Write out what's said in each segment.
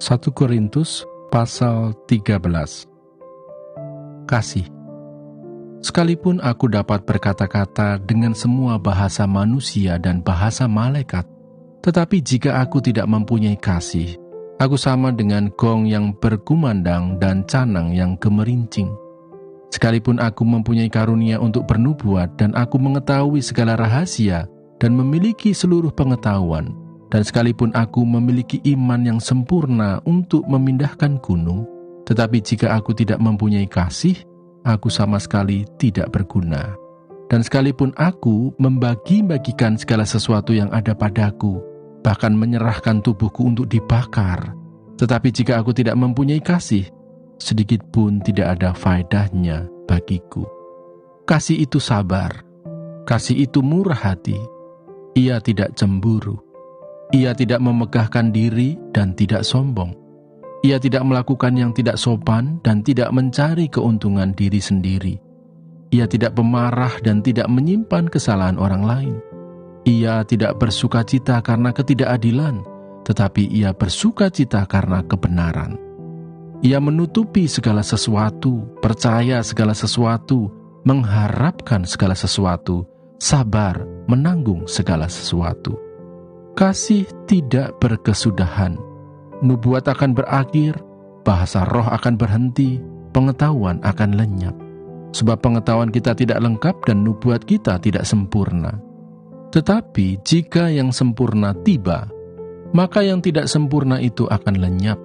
1 Korintus pasal 13. Kasih. Sekalipun aku dapat berkata-kata dengan semua bahasa manusia dan bahasa malaikat, tetapi jika aku tidak mempunyai kasih, aku sama dengan gong yang berkumandang dan canang yang gemerincing. Sekalipun aku mempunyai karunia untuk bernubuat dan aku mengetahui segala rahasia dan memiliki seluruh pengetahuan, dan sekalipun aku memiliki iman yang sempurna untuk memindahkan gunung, tetapi jika aku tidak mempunyai kasih, aku sama sekali tidak berguna. Dan sekalipun aku membagi-bagikan segala sesuatu yang ada padaku, bahkan menyerahkan tubuhku untuk dibakar, tetapi jika aku tidak mempunyai kasih, sedikit pun tidak ada faedahnya bagiku. Kasih itu sabar, kasih itu murah hati, ia tidak cemburu, ia tidak memegahkan diri dan tidak sombong, ia tidak melakukan yang tidak sopan dan tidak mencari keuntungan diri sendiri, ia tidak pemarah dan tidak menyimpan kesalahan orang lain, ia tidak bersukacita karena ketidakadilan, tetapi ia bersukacita karena kebenaran. Ia menutupi segala sesuatu, percaya segala sesuatu, mengharapkan segala sesuatu, sabar menanggung segala sesuatu. Kasih tidak berkesudahan, nubuat akan berakhir, bahasa roh akan berhenti, pengetahuan akan lenyap. Sebab pengetahuan kita tidak lengkap dan nubuat kita tidak sempurna. Tetapi jika yang sempurna tiba, maka yang tidak sempurna itu akan lenyap.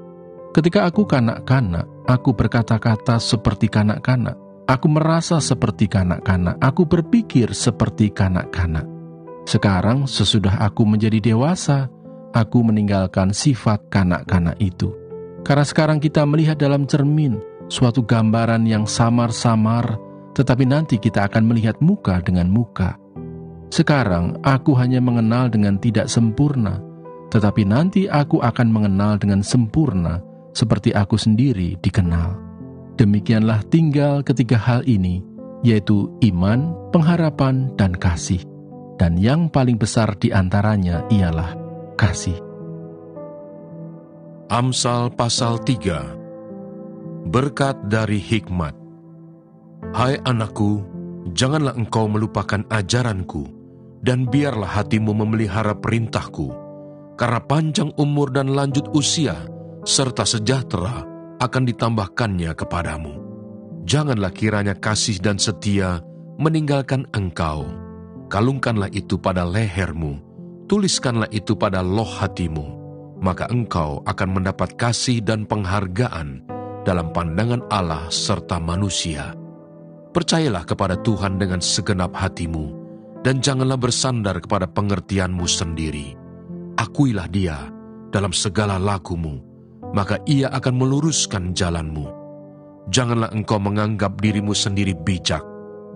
Ketika aku kanak-kanak, aku berkata-kata seperti kanak-kanak, aku merasa seperti kanak-kanak, aku berpikir seperti kanak-kanak. Sekarang sesudah aku menjadi dewasa, aku meninggalkan sifat kanak-kanak itu. Karena sekarang kita melihat dalam cermin suatu gambaran yang samar-samar, tetapi nanti kita akan melihat muka dengan muka. Sekarang aku hanya mengenal dengan tidak sempurna, tetapi nanti aku akan mengenal dengan sempurna, seperti aku sendiri dikenal. Demikianlah tinggal ketiga hal ini, yaitu iman, pengharapan, dan kasih. Dan yang paling besar di antaranya ialah kasih. Amsal pasal 3. Berkat dari hikmat. Hai anakku, janganlah engkau melupakan ajaranku, dan biarlah hatimu memelihara perintahku, karena panjang umur dan lanjut usia, serta sejahtera akan ditambahkannya kepadamu. Janganlah kiranya kasih dan setia meninggalkan engkau. Kalungkanlah itu pada lehermu, tuliskanlah itu pada loh hatimu, maka engkau akan mendapat kasih dan penghargaan dalam pandangan Allah serta manusia. Percayalah kepada Tuhan dengan segenap hatimu, dan janganlah bersandar kepada pengertianmu sendiri. Akuilah Dia dalam segala lakumu, maka Ia akan meluruskan jalanmu. Janganlah engkau menganggap dirimu sendiri bijak.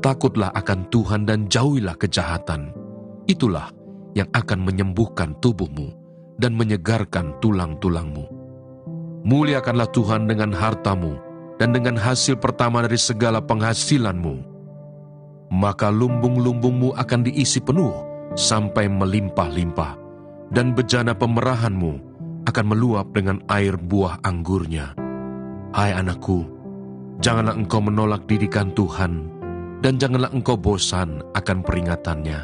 Takutlah akan Tuhan dan jauhilah kejahatan. Itulah yang akan menyembuhkan tubuhmu dan menyegarkan tulang-tulangmu. Muliakanlah Tuhan dengan hartamu dan dengan hasil pertama dari segala penghasilanmu. Maka lumbung-lumbungmu akan diisi penuh sampai melimpah-limpah, dan bejana pemerahanmu akan meluap dengan air buah anggurnya. Hai anakku, janganlah engkau menolak didikan Tuhan, dan janganlah engkau bosan akan peringatannya,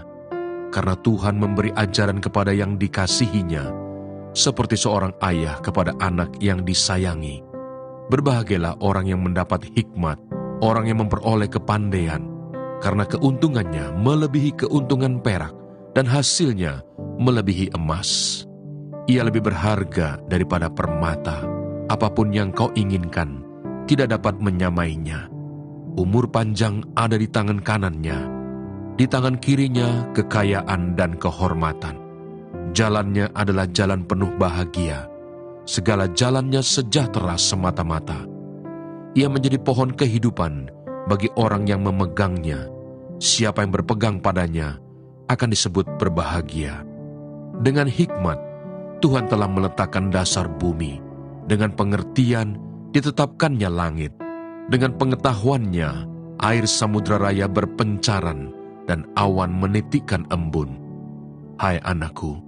karena Tuhan memberi ajaran kepada yang dikasihinya, seperti seorang ayah kepada anak yang disayangi. Berbahagialah orang yang mendapat hikmat, orang yang memperoleh kepandaian, karena keuntungannya melebihi keuntungan perak, dan hasilnya melebihi emas. Ia lebih berharga daripada permata. Apapun yang kau inginkan tidak dapat menyamainya. Umur panjang ada di tangan kanannya, di tangan kirinya kekayaan dan kehormatan. Jalannya adalah jalan penuh bahagia, segala jalannya sejahtera semata-mata. Ia menjadi pohon kehidupan bagi orang yang memegangnya. Siapa yang berpegang padanya akan disebut berbahagia. Dengan hikmat Tuhan telah meletakkan dasar bumi, dengan pengertian ditetapkannya langit, dengan pengetahuannya air samudra raya berpencaran dan awan menitikkan embun. Hai anakku,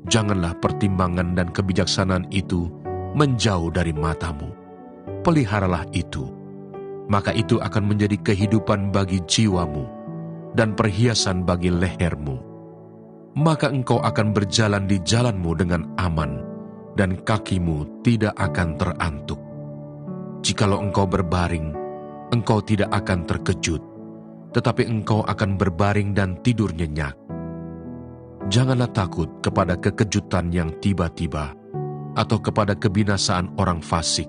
janganlah pertimbangan dan kebijaksanaan itu menjauh dari matamu. Peliharalah itu, maka itu akan menjadi kehidupan bagi jiwamu dan perhiasan bagi lehermu. Maka engkau akan berjalan di jalanmu dengan aman, dan kakimu tidak akan terantuk. Jikalau engkau berbaring, engkau tidak akan terkejut, tetapi engkau akan berbaring dan tidur nyenyak. Janganlah takut kepada kekejutan yang tiba-tiba, atau kepada kebinasaan orang fasik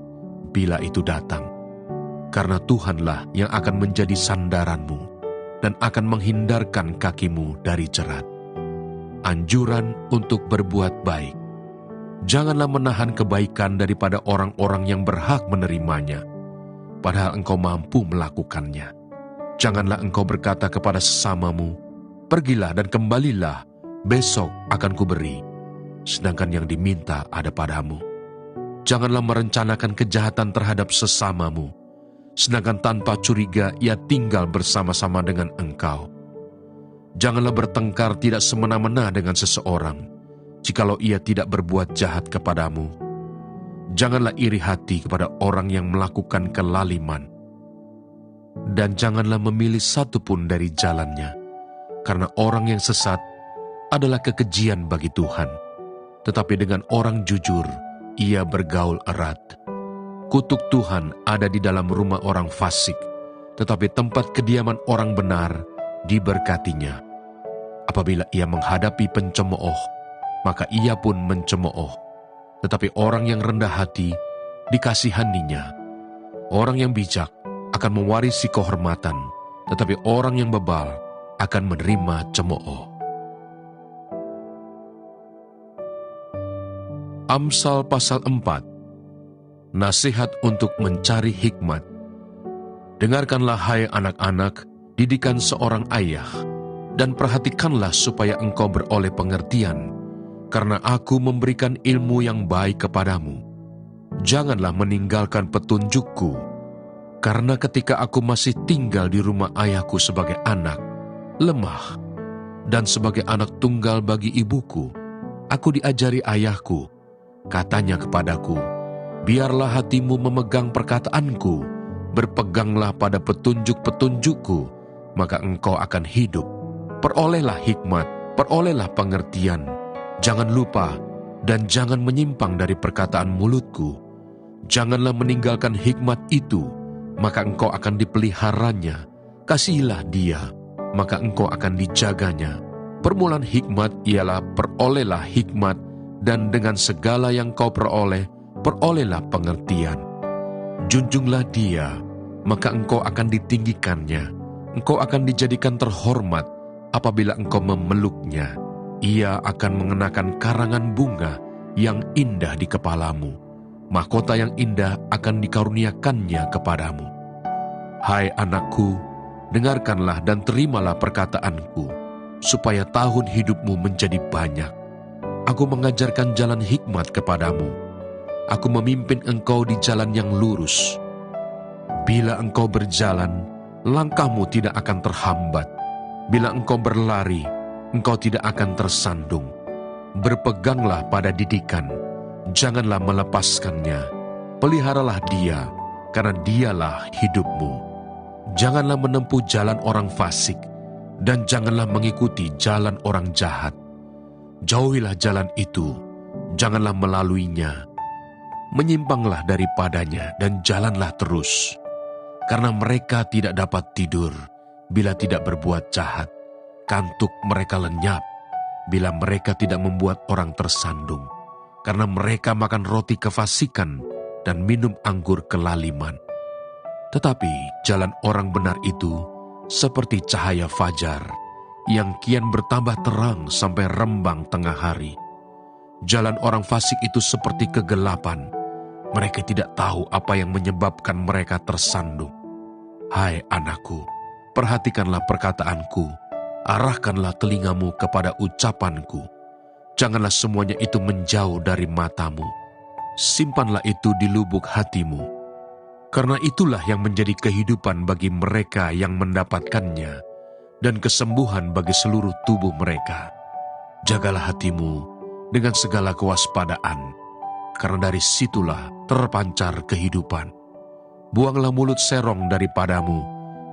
bila itu datang. Karena Tuhanlah yang akan menjadi sandaranmu, dan akan menghindarkan kakimu dari jerat. Anjuran untuk berbuat baik. Janganlah menahan kebaikan daripada orang-orang yang berhak menerimanya, padahal engkau mampu melakukannya. Janganlah engkau berkata kepada sesamamu, "Pergilah dan kembalilah, besok akan kuberi," sedangkan yang diminta ada padamu. Janganlah merencanakan kejahatan terhadap sesamamu, sedangkan tanpa curiga ia tinggal bersama-sama dengan engkau. Janganlah bertengkar tidak semena-mena dengan seseorang, jikalau ia tidak berbuat jahat kepadamu. Janganlah iri hati kepada orang yang melakukan kelaliman. Dan janganlah memilih satu pun dari jalannya, karena orang yang sesat adalah kekejian bagi Tuhan, tetapi dengan orang jujur ia bergaul erat. Kutuk Tuhan ada di dalam rumah orang fasik, tetapi tempat kediaman orang benar diberkatinya. Apabila ia menghadapi pencemooh, maka ia pun mencemooh. Tetapi orang yang rendah hati dikasihaninya. Orang yang bijak akan mewarisi kehormatan, tetapi orang yang bebal akan menerima cemooh. Amsal pasal 4. Nasihat untuk mencari hikmat. Dengarkanlah hai anak-anak, didikan seorang ayah, dan perhatikanlah supaya engkau beroleh pengertian, karena aku memberikan ilmu yang baik kepadamu. Janganlah meninggalkan petunjukku, karena ketika aku masih tinggal di rumah ayahku sebagai anak, lemah, dan sebagai anak tunggal bagi ibuku, aku diajari ayahku. Katanya kepadaku, biarlah hatimu memegang perkataanku, berpeganglah pada petunjuk-petunjukku, maka engkau akan hidup. Perolehlah hikmat, perolehlah pengertian. Jangan lupa dan jangan menyimpang dari perkataan mulutku. Janganlah meninggalkan hikmat itu, maka engkau akan dipeliharanya. Kasihilah dia, maka engkau akan dijaganya. Permulaan hikmat ialah perolehlah hikmat, dan dengan segala yang kau peroleh, perolehlah pengertian. Junjunglah dia, maka engkau akan ditinggikannya. Engkau akan dijadikan terhormat apabila engkau memeluknya. Ia akan mengenakan karangan bunga yang indah di kepalamu. Mahkota yang indah akan dikaruniakannya kepadamu. Hai anakku, dengarkanlah dan terimalah perkataanku, supaya tahun hidupmu menjadi banyak. Aku mengajarkan jalan hikmat kepadamu. Aku memimpin engkau di jalan yang lurus. Bila engkau berjalan, langkahmu tidak akan terhambat. Bila engkau berlari, engkau tidak akan tersandung. Berpeganglah pada didikan, janganlah melepaskannya. Peliharalah dia, karena dialah hidupmu. Janganlah menempuh jalan orang fasik, dan janganlah mengikuti jalan orang jahat. Jauhilah jalan itu, janganlah melaluinya. Menyimpanglah daripadanya dan jalanlah terus. Karena mereka tidak dapat tidur bila tidak berbuat jahat. Kantuk mereka lenyap bila mereka tidak membuat orang tersandung. Karena mereka makan roti kefasikan dan minum anggur kelaliman. Tetapi jalan orang benar itu seperti cahaya fajar, yang kian bertambah terang sampai rembang tengah hari. Jalan orang fasik itu seperti kegelapan. Mereka tidak tahu apa yang menyebabkan mereka tersandung. Hai anakku, perhatikanlah perkataanku, arahkanlah telingamu kepada ucapanku. Janganlah semuanya itu menjauh dari matamu. Simpanlah itu di lubuk hatimu. Karena itulah yang menjadi kehidupan bagi mereka yang mendapatkannya, dan kesembuhan bagi seluruh tubuh mereka. Jagalah hatimu dengan segala kewaspadaan, karena dari situlah terpancar kehidupan. Buanglah mulut serong daripadamu,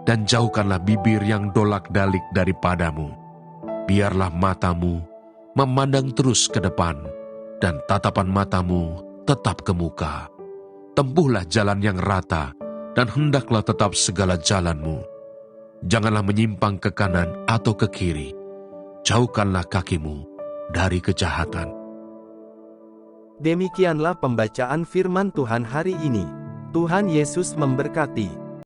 dan jauhkanlah bibir yang dolak-dalik daripadamu. Biarlah matamu memandang terus ke depan, dan tatapan matamu tetap ke muka. Tempuhlah jalan yang rata, dan hendaklah tetap segala jalanmu. Janganlah menyimpang ke kanan atau ke kiri. Jauhkanlah kakimu dari kejahatan. Demikianlah pembacaan firman Tuhan hari ini. Tuhan Yesus memberkati.